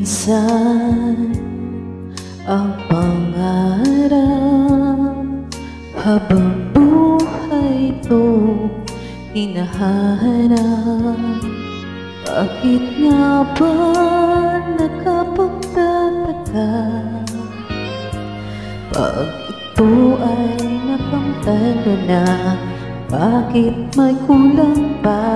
Minsan ang pangarap habang buhay ito hinahanap. Bakit nga ba nakapagtataka pag ito ay nakamtan mo na? Bakit may kulang pa?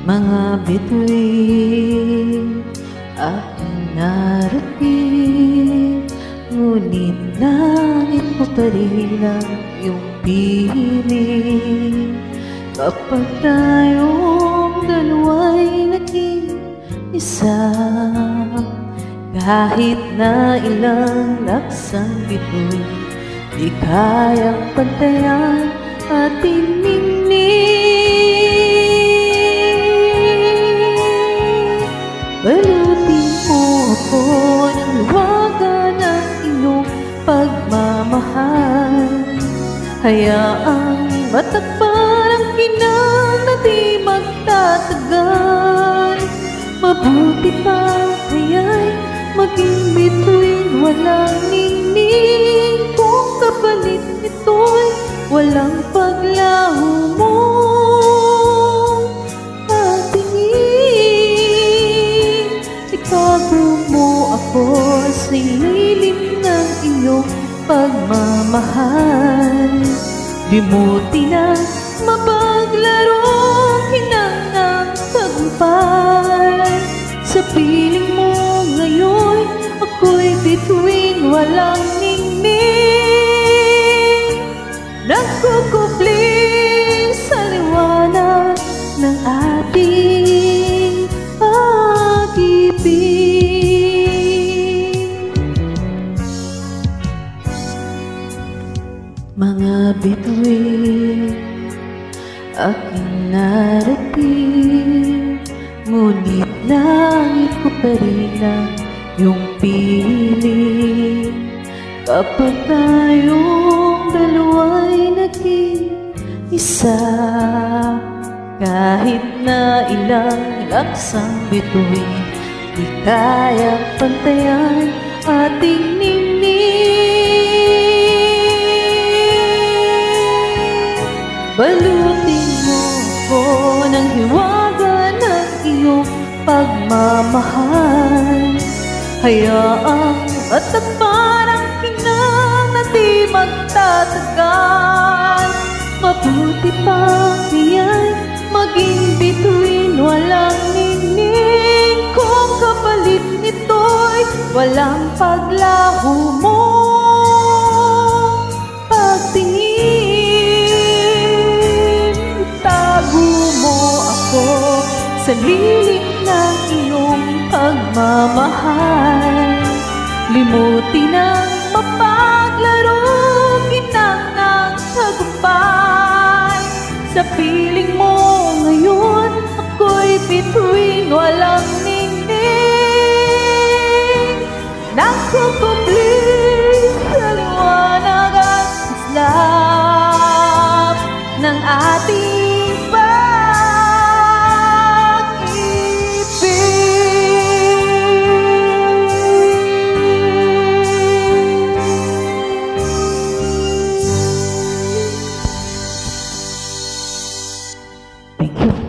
Mga bituin aking narating, ngunit langit mo pa rin ang iyong piling. Kapag tayong dalawa'y naging isa, kahit na ilang laksang bituin, di kayang pantayan ating ningning. Balutin mo ako ng luwagan ng iyong pagmamahal. Hayaang matakpan ang kinang na di magtatagal. Mabuti pa kaya'y maging bituin walang ningning, kung kapalit nito'y walang paglaho mo. Itago mo ako sa ilalim ng iyong pagmamahal. Limuti na mapaglaro kinang tagumpay. Sa piling mo ngayon, ako'y bituin walang ningning, nagkukupli sa liwanag ng ating pag-ibig. Mga bituin aking narating, ngunit langit ko pa rin ang iyong piling. Kapag tayong dalawa'y naging isa, kahit na ilang laksang bituin, di kayang pantayan ating ningning. Balutin mo ko ng hiwaga ng iyong pagmamahal. Hayaang matakpan ang kinang na di magtatagal. Mabuti pa kaya'y maging bituin walang ningning, kung kapalit nito'y walang paglaho mo. Pagtingin, itago mo ako sa lilim ng iyong pagmamahal. Limutin ang mapaglaro kinang ng tagumpay. Sa piling mo ngayon, ako'y bituin walang ningning, nagkukupli sa liwanag at islap ng ating pag-ibig. Thank you.